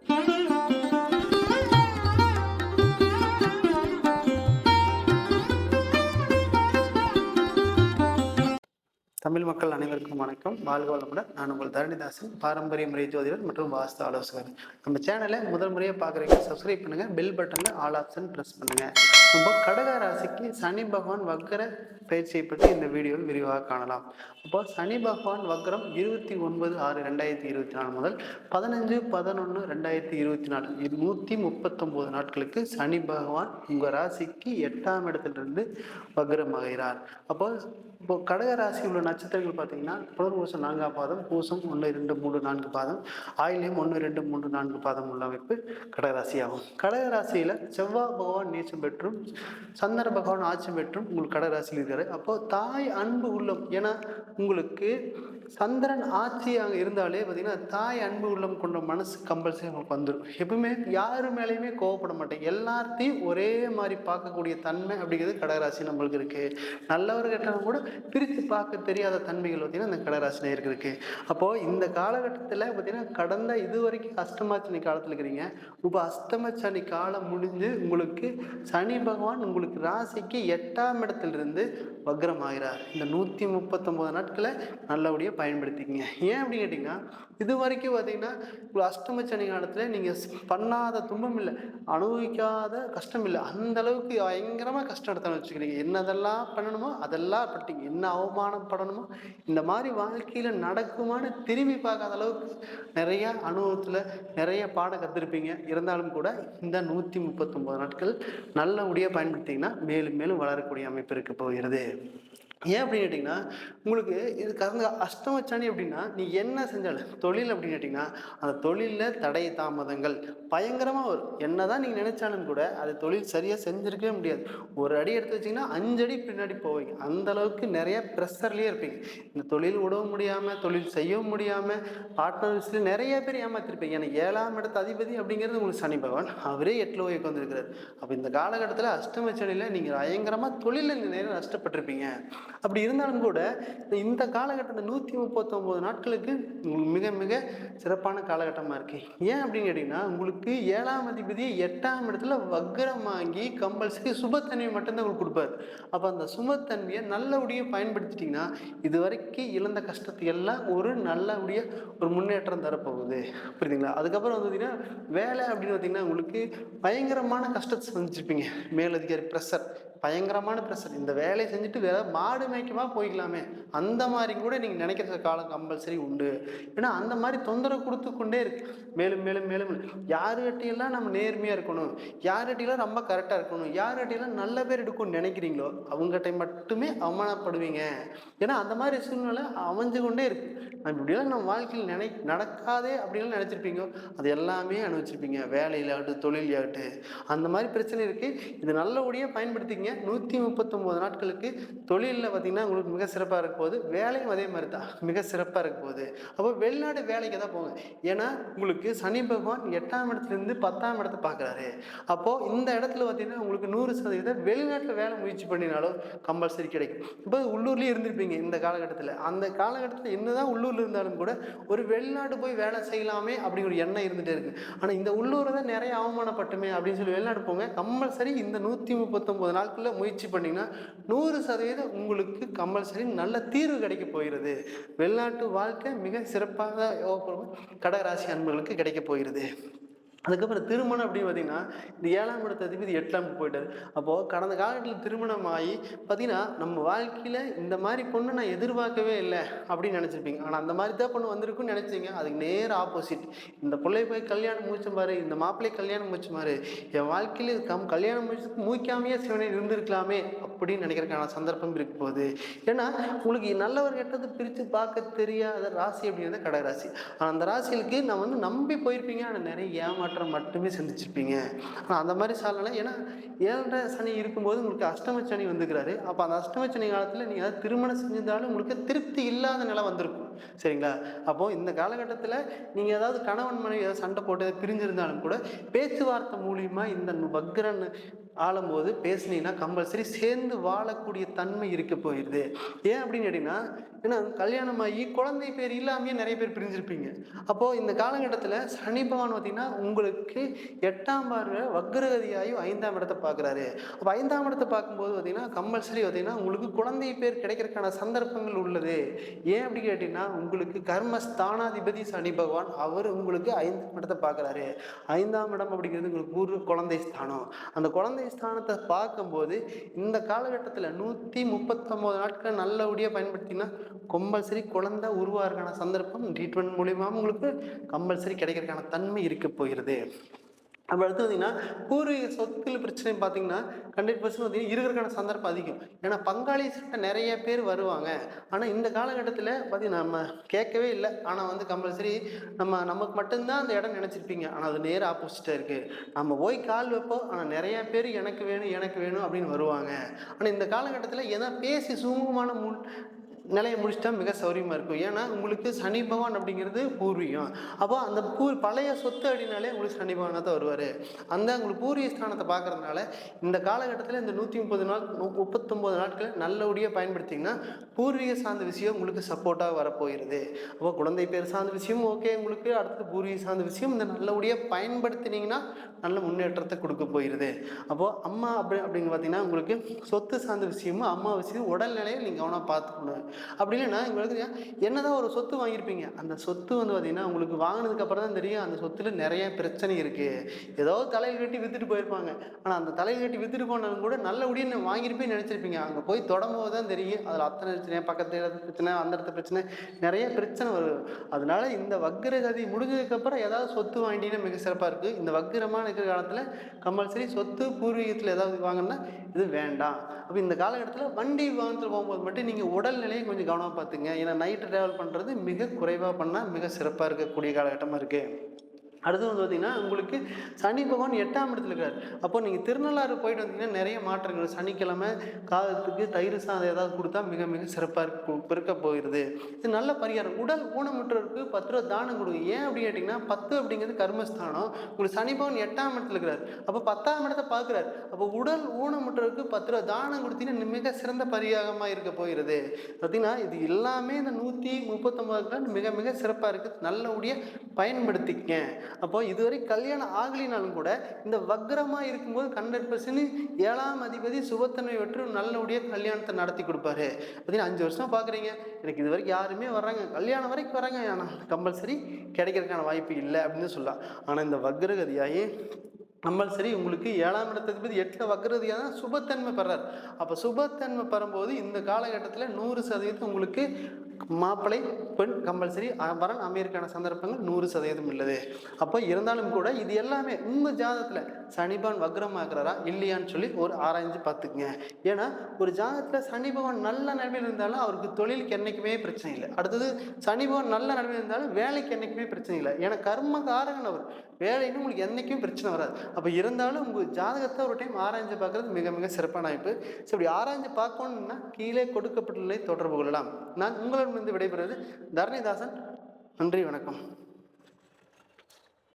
தமிழ் மக்கள் அனைவருக்கும் வணக்கம். வாழ்க வளமுடன். நான் உங்கள் தரணிதாசன், பாரம்பரிய முறை ஜோதிடர் மற்றும் வாஸ்து ஆலோசகர். நம்ம சேனலை முதல் முறையாக பார்க்குறீங்க, சப்ஸ்கிரைப் பண்ணுங்கள். பெல் பட்டனில் ஆல் ஆப்ஷன் ப்ரெஸ் பண்ணுங்கள். நம்ம கடக ராசிக்கு சனி பகவான் வக்கர பயிற்சியை பற்றி இந்த வீடியோவில் விரிவாக காணலாம். அப்போ சனி பகவான் வக்கரம் 29/6/2024 முதல் 15/11/2024 139 நாட்களுக்கு சனி பகவான் உங்கள் ராசிக்கு 8ஆம் இடத்திலிருந்து வக்கரமாகிறார். இப்போ கடக ராசி உள்ள நட்சத்திரங்கள் பார்த்தீங்கன்னா புனர்பூசம் 4ஆம் பாதம், பூசம் 1, 2, 3, 4 பாதம், ஆயில்யம் 1, 2, 3, 4 பாதம் உள்ள அமைப்பு கடகராசி ஆகும். கடகராசியில் செவ்வாய் பகவான் நீச்சம் பெற்றும் சந்திர பகவான் ஆட்சி பெற்றும் உங்களுக்கு கடகராசியில் இருக்காரு. அப்போ தாய் அன்பு உள்ளம், ஏன்னா உங்களுக்கு சந்திரன் ஆட்சி அங்கே இருந்தாலே பார்த்தீங்கன்னா தாய் அன்பு உள்ளம் கொண்ட மனசு கம்பல்சரி உங்களுக்கு வந்துடும். எப்பவுமே யாரு மேலேயுமே கோவப்பட மாட்டேன், எல்லாத்தையும் ஒரே மாதிரி பார்க்கக்கூடிய தன்மை அப்படிங்கிறது கடகராசி நம்மளுக்கு இருக்கு. நல்லவர் கெட்டவங்க கூட பிரித்து பார்க்க தெரியாத தன்மைகள் பார்த்தீங்கன்னா இந்த கடகராசி நேயர்களுக்கு இருக்கு. அப்போது இந்த காலகட்டத்தில் பார்த்தீங்கன்னா கடந்த இது வரைக்கும் அஷ்டமச்சனி காலத்தில் இருக்கிறீங்க. இப்போ அஷ்டமச்சனி காலம் முடிஞ்சு உங்களுக்கு சனி பகவான் உங்களுக்கு ராசிக்கு 8ஆம் இடத்திலிருந்து வக்ரம் ஆகிறார். இந்த 139 நாட்களை நல்லபடியாக பயன்படுத்திக்கங்க. ஏன் அப்படின்னு கேட்டிங்கன்னா இது வரைக்கும் பார்த்தீங்கன்னா அஷ்டமச்சனி காலத்தில் நீங்கள் பண்ணாத துன்பம் இல்லை, அனுபவிக்காத கஷ்டம் இல்லை, அந்த அளவுக்கு பயங்கரமாக கஷ்டம் எடுத்தாலும் வச்சுக்கிறீங்க. என்னதெல்லாம் பண்ணணுமோ அதெல்லாம் பட்டீங்க, என்ன அவமானப்படணுமோ இந்த மாதிரி வாழ்க்கையில் நடக்குமான்னு திரும்பி பார்க்காத அளவுக்கு நிறைய அனுபவத்தில் நிறைய பாடம் கற்றுருப்பீங்க. இருந்தாலும் கூட இந்த 139 நாட்கள் நல்லபடியாக பயன்படுத்திங்கன்னா மேலும் மேலும் வளரக்கூடிய அமைப்பு இருக்க போகிறது. ஏன் அப்படின்னு கேட்டிங்கன்னா உங்களுக்கு இது கடந்த அஷ்டமச்சனி அப்படின்னா நீ என்ன செஞ்சாலும் தொழில் அப்படின்னு கேட்டிங்கன்னா அந்த தொழிலில் தடை தாமதங்கள் பயங்கரமாக வரும். என்ன தான் நீங்கள் நினைச்சாலும் கூட அது தொழில் சரியாக செஞ்சுருக்கவே முடியாது. ஒரு அடி எடுத்து வச்சிங்கன்னா 5 அடி பின்னாடி போவீங்க. அந்த அளவுக்கு நிறைய ப்ரெஷர்லேயே இருப்பீங்க. இந்த தொழில் விடவும் முடியாமல், தொழில் செய்யவும் முடியாமல், பார்ட்னர்ஸ்லேயும் நிறைய பேர் ஏமாத்திருப்பீங்க. ஏன்னா 7ஆம் இடத்து அதிபதி அப்படிங்கிறது உங்களுக்கு சனி பகவான், அவரே 8ல் போய் உட்காந்துருக்கிறார். அப்போ இந்த காலகட்டத்தில் அஷ்டமச்சனியில் நீங்கள் பயங்கரமாக தொழிலில் நிறைய நஷ்டப்பட்டிருப்பீங்க. அப்படி இருந்தாலும் கூட இந்த காலகட்டத்தில் 139 நாட்களுக்கு மிக மிக சிறப்பான காலகட்டமாக இருக்கு. ஏன் அப்படின்னு கேட்டிங்கன்னா உங்களுக்கு 7ஆம் அதிபதி 8ஆம் இடத்துல வக்ரமாகி கம்பல்சரி சுபத்தன்மையை மட்டும்தான் உங்களுக்கு கொடுப்பார். அப்போ அந்த சுபத்தன்மையை நல்லபடியாக பயன்படுத்திட்டிங்கன்னா இது வரைக்கும் இழந்த கஷ்டத்தை எல்லாம் ஒரு நல்லபடியாக ஒரு முன்னேற்றம் தரப்போகுது. புரியுதுங்களா? அதுக்கப்புறம் பார்த்தீங்கன்னா வேலை அப்படின்னு பார்த்தீங்கன்னா உங்களுக்கு பயங்கரமான கஷ்டத்தை சந்திச்சிருப்பீங்க. மேலதிகாரி ப்ரெஷர், பயங்கரமான ப்ரெஷர். இந்த வேலையை செஞ்சுட்டு வேற மாடு மேய்க்கமா போய்க்கலாமே அந்த மாதிரி கூட நீங்கள் நினைக்கிற காலம் கம்பல்சரி உண்டு. ஏன்னா அந்த மாதிரி தொந்தரவு கொடுத்து கொண்டே இருக்கு. மேலும் மேலும் மேலும் யாருகிட்டையெல்லாம் நம்ம நேர்மையாக இருக்கணும், யார்கிட்டையெல்லாம் ரொம்ப கரெக்டாக இருக்கணும், யார்கிட்டையெல்லாம் நல்ல பேர் எடுக்கணும்னு நினைக்கிறீங்களோ அவங்ககிட்ட மட்டுமே அவமானப்படுவீங்க. ஏன்னா அந்த மாதிரி சூழ்நிலை அமைஞ்சு கொண்டே இருக்கு. இப்படியெல்லாம் நம்ம வாழ்க்கையில் நடக்காதே அப்படின்லாம் நினச்சிருப்பீங்க. அது எல்லாமே அனுபவிச்சிருப்பீங்க. வேலையிலாகட்டும் தொழிலாகட்டும் அந்த மாதிரி பிரச்சனை இருக்குது. இது நல்லபடியாக பயன்படுத்திங்க. 139 நாட்களுக்கு தொழிலில் பார்த்தீங்கன்னா உங்களுக்கு மிக சிறப்பாக இருக்க போகுது. வேலையும் அதே மாதிரி தான் மிக சிறப்பாக இருக்க போகுது. அப்போ வெளிநாடு வேலைக்கு தான் போங்க. ஏன்னா உங்களுக்கு சனி பகவான் 8ஆம் இடத்துலேருந்து 10ஆம் இடத்தை பார்க்குறாரு. அப்போது இந்த இடத்துல பார்த்தீங்கன்னா உங்களுக்கு 100% வெளிநாட்டில் வேலை முயற்சி பண்ணினாலும் கம்பல்சரி கிடைக்கும். இப்போ உள்ளூர்லேயே இருந்திருப்பீங்க இந்த காலகட்டத்தில். அந்த காலகட்டத்தில் என்னதான் உள்ளூரில் இருந்தாலும் கூட ஒரு வெளிநாடு போய் வேலை செய்யலாமே அப்படிங்கிற எண்ணம் இருந்துகிட்டே இருக்குது. ஆனால் இந்த உள்ளூரை தான் நிறைய அவமானப்பட்டுமே அப்படின்னு சொல்லி வெளிநாடு போங்க. கம்பல்சரி இந்த 139 நாட்களில் முயற்சி பண்ணிங்கன்னா 100% உங்களுக்கு கம்பல்சரி நல்ல தீர்வு கிடைக்க போகிறது. வெளிநாட்டு வாழ்க்கை மிக சிறப்பாக கடகராசி அன்பர்களுக்கு கிடைக்க போகிறது. அதுக்கப்புறம் திருமணம் அப்படின்னு பார்த்தீங்கன்னா இந்த 7ஆம் இடத்து அதிபதி 8ஆம் போயிட்டார். அப்போது கடந்த காலத்தில் திருமணம் ஆகி பார்த்தீங்கன்னா நம்ம வாழ்க்கையில் இந்த மாதிரி பொண்ணு நான் எதிர்பார்க்கவே இல்லை அப்படின்னு நினச்சிருப்பீங்க. ஆனால் அந்த மாதிரி தான் பொண்ணு வந்திருக்குன்னு நினச்சிங்க. அதுக்கு நேர் ஆப்போசிட். இந்த பிள்ளை போய் கல்யாணம் முடிச்ச மாதிரி, இந்த மாப்பிள்ளை கல்யாணம் முடிச்ச மாதிரி என் வாழ்க்கையில் கல்யாணம் முடிச்சு மூய்க்காமையே சிவனை இருந்திருக்கலாமே அப்படின்னு நினைக்கிறதுக்கான சந்தர்ப்பம் இருக்க போகுது. ஏன்னா உங்களுக்கு நல்லவர் கெட்டது பிரித்து பார்க்க தெரியாத ராசி அப்படிங்கிறது கடகராசி. ஆனால் அந்த ராசிகளுக்கு நான் வந்து நம்பி போயிருப்பீங்க. ஆனால் நிறைய ஏமாற்றம் மட்டுமே சந்திச்சிருப்பீங்க. ஆனால் அந்த மாதிரி சாலனை ஏன்னா 7ரை சனி இருக்கும்போது உங்களுக்கு அஷ்டம சனி வந்துக்கிறாரு. அப்போ அந்த அஷ்டம சனி காலத்தில் நீங்கள் திருமணம் செஞ்சிருந்தாலும் உங்களுக்கு திருப்தி இல்லாத நிலை வந்திருக்கும். சரிங்களா? அப்போ இந்த காலகட்டத்தில் நீங்கள் ஏதாவது கணவன் மனைவி ஏதாவது சண்டை போட்டு பிரிஞ்சிருந்தாலும் கூட பேச்சுவார்த்தை மூலியமா இந்த வக்ரன் ஆளும்போது பேசுனீங்கன்னா கம்பல்சரி சேர்ந்து வாழக்கூடிய தன்மை இருக்க போயிடுது. ஏன் அப்படின்னு கேட்டீங்கன்னா, ஏன்னா கல்யாணமாகி குழந்தை பேர் இல்லாமையே நிறைய பேர் பிரிஞ்சிருப்பீங்க. அப்போ இந்த காலகட்டத்தில் சனி பகவான் பார்த்தீங்கன்னா உங்களுக்கு 8ஆம் பார்வை வக்ரகதியாகி 5ஆம் இடத்தை பார்க்குறாரு. அப்போ 5ஆம் இடத்தை பார்க்கும்போது பார்த்தீங்கன்னா கம்பல்சரி பார்த்தீங்கன்னா உங்களுக்கு குழந்தை பேர் கிடைக்கிறதுக்கான சந்தர்ப்பங்கள் உள்ளது. ஏன் அப்படி கேட்டீங்கன்னா, உங்களுக்கு கர்மஸ்தானாதிபதி சனி பகவான் அவர் உங்களுக்கு 5ஆம் இடத்தை பார்க்குறாரு. 5ஆம் இடம் அப்படிங்கிறது உங்களுக்கு ஒரு குழந்தை ஸ்தானம். அந்த குழந்தை ஸ்தானத்தை பார்க்கும்போது இந்த காலகட்டத்தில் 139 நாட்கள் நல்லபடியாக பயன்படுத்தினா கம்பல்சரி குழந்தை உருவாகிறதுக்கான சந்தர்ப்பம் ட்ரீட்மெண்ட் மூலியமா உங்களுக்கு கம்பல்சரி கிடைக்கிறதுக்கான தன்மை இருக்க போகிறது. அப்போ அடுத்து பார்த்தீங்கன்னா பூர்வீக சொத்துல பிரச்சனை பார்த்தீங்கன்னா 100% பார்த்தீங்கன்னா இருக்கிறதுக்கான சந்தர்ப்பம் அதிகம். ஏன்னா பங்காளி சட்டை நிறைய பேர் வருவாங்க. ஆனால் இந்த காலகட்டத்தில் பார்த்தீங்கன்னா நம்ம கேட்கவே இல்லை. ஆனால் வந்து கம்பல்சரி நமக்கு மட்டும்தான் அந்த இடம் நினச்சிருப்பீங்க. ஆனால் அது நேர் ஆப்போசிட்டாக இருக்குது. நம்ம போய் கால் வைப்போம். ஆனால் நிறைய பேர் எனக்கு வேணும் எனக்கு வேணும் அப்படின்னு வருவாங்க. ஆனால் இந்த காலகட்டத்தில் எதா பேசி சுமூகமான நிலையை முடிச்சுட்டா மிக சௌரியமாக இருக்கும். ஏன்னா உங்களுக்கு சனி பகவான் அப்படிங்கிறது பூர்வீகம். அப்போ அந்த பழைய சொத்து அப்படின்னாலே உங்களுக்கு சனி பகவானாக தான் வருவார். அந்த உங்களுக்கு பூர்வீக ஸ்தானத்தை பார்க்கறதுனால இந்த காலகட்டத்தில் இந்த 139 நாட்கள் நல்லபடியாக பயன்படுத்திங்கன்னா பூர்வீக சார்ந்த விஷயம் உங்களுக்கு சப்போர்ட்டாக வரப்போகிறது. அப்போ குழந்தை பேர் சார்ந்த விஷயம் ஓகே, உங்களுக்கு அடுத்தது பூர்வீக சார்ந்த விஷயம் இந்த நல்லபடியாக பயன்படுத்தினீங்கன்னா நல்ல முன்னேற்றத்தை கொடுக்க போயிடுது. அப்போது அம்மா அப்படின்னு பார்த்தீங்கன்னா உங்களுக்கு சொத்து சார்ந்த விஷயமும் அம்மா விஷயம் உடல்நிலையை நீங்கள் கவனம் பார்த்துக்கணும். அப்படி இல்லைன்னா உங்களுக்கு என்னதான் ஒரு சொத்து வாங்கியிருப்பீங்க, அந்த சொத்து வந்து பார்த்தீங்கன்னா உங்களுக்கு வாங்கினதுக்கு அப்புறம் தான் தெரியும் அந்த சொத்துல நிறைய பிரச்சனை இருக்கு. ஏதோ தலையில் கட்டி வித்துட்டு போயிருப்பாங்க. ஆனால் அந்த தலையில் கட்டி வித்துட்டு போனாலும் கூட நல்லபடியாக வாங்கியிருப்பேன்னு நினைச்சிருப்பீங்க. அங்கே போய் தொடங்கும்போது தான் தெரியும் அதில் அத்தனை பிரச்சனை, பக்கத்து இடத்து பிரச்சனை, அந்த இடத்து பிரச்சனை, நிறைய பிரச்சனை வரும். அதனால இந்த வக்ரகதி முடிஞ்சதுக்கு அப்புறம் ஏதாவது சொத்து வாங்கிட்டீங்கன்னா மிக சிறப்பாக இருக்கு. இந்த வக்ரமான இருக்கிற காலத்தில் கம்பல்சரி சொத்து பூர்வீகத்தில் ஏதாவது வாங்கினா இது வேண்டாம். அப்போ இந்த காலகட்டத்தில் வண்டி வாகனத்தில் போகும்போது மட்டும் நீங்கள் உடல்நிலையை கொஞ்சம் கவனமாக பார்த்துங்க. ஏன்னா நைட்டு ட்ராவல் பண்ணுறது மிக குறைவாக பண்ணால் மிக சிறப்பாக இருக்கக்கூடிய காலகட்டமாக இருக்குது. அடுத்து வந்து பார்த்தீங்கன்னா உங்களுக்கு சனி பகவான் 8ஆம் இடத்துல இருக்கார். அப்போ நீங்கள் திருநள்ளாறு போயிட்டு வந்தீங்கன்னா நிறைய மாற்றங்கள். சனிக்கிழமை காலத்துக்கு தயிர் சாதம் ஏதாவது கொடுத்தா மிக மிக சிறப்பாக இருக்க போயிடுது. இது நல்ல பரிகாரம். உடல் ஊனமுற்றோருக்கு 10 ரூபா தானம் கொடுங்க. ஏன் அப்படின்னு கேட்டிங்கன்னா 10 அப்படிங்கிறது கர்மஸ்தானம். உங்களுக்கு சனி பகவான் 8ஆம் இடத்துல இருக்கிறார். அப்போ 10ஆம் இடத்தை பார்க்குறாரு. அப்போ உடல் ஊனமுற்றோருக்கு 10 ரூபா தானம் கொடுத்தீங்கன்னா மிக சிறந்த பரிகாரமாக இருக்க போயிடுது. பார்த்தீங்கன்னா இது எல்லாமே இந்த 139 மிக மிக சிறப்பாக இருக்குது. நல்லபடியாக பயன்படுத்திக்க. அப்போ இதுவரை கல்யாணம் ஆகலினாலும் கூட இந்த வக்ரமாக இருக்கும்போது 100% 7ஆம் அதிபதி சுபத்தன்மை பெற்று நல்லபடியாக கல்யாணத்தை நடத்தி கொடுப்பாரு. பார்த்தீங்கன்னா 5 வருஷம் பார்க்குறீங்க, எனக்கு இது வரைக்கும் யாருமே வர்றாங்க, கல்யாணம் வரைக்கும் வராங்க, ஆனால் கம்பல்சரி கிடைக்கிறதுக்கான வாய்ப்பு இல்லை அப்படின்னு சொல்லலாம். ஆனால் இந்த வக்ரகதியாகி கம்பல்சரி உங்களுக்கு 7ஆம் இடத்துக்கு 8 வக்ரதியாக தான் சுபத்தன்மை பெறார். அப்போ சுபத்தன்மை பெறும்போது இந்த காலகட்டத்தில் 100% உங்களுக்கு மாப்பிள்ளை பெண் கம்பல்சரி வரன் அமையறதுக்கான சந்தர்ப்பங்கள் 100% உள்ளது. அப்போ இருந்தாலும் கூட இது எல்லாமே உங்கள் ஜாதகத்தில் சனி பகவான் வக்ரமாக்குறாரா இல்லையான்னு சொல்லி ஒரு ஆராய்ஞ்சு பார்த்துக்குங்க. ஏன்னா ஒரு ஜாதகத்தில் சனி பகவான் நல்ல நிலைமையில் இருந்தாலும் அவருக்கு தொழிலுக்கு என்றைக்குமே பிரச்சனை இல்லை. அடுத்தது சனி பகவான் நல்ல நிலைமையில் இருந்தாலும் வேலைக்கு என்றைக்குமே பிரச்சனை இல்லை. ஏன்னா கர்ம காரகன் அவர், வேலைன்னு உங்களுக்கு என்றைக்கும் பிரச்சனை வராது. அப்போ இருந்தாலும் உங்கள் ஜாதகத்தை ஒரு டைம் ஆராய்ஞ்சு பார்க்குறது மிக மிக சிறப்பான வாய்ப்பு. ஸோ இப்படி ஆராய்ஞ்சு பார்க்கணுன்னா கீழே கொடுக்கப்பட்டுள்ளதை தொடர்பு கொள்ளலாம். நான் உங்களிடமிருந்து விடைபெறுவது தரணிதாசன். நன்றி, வணக்கம்.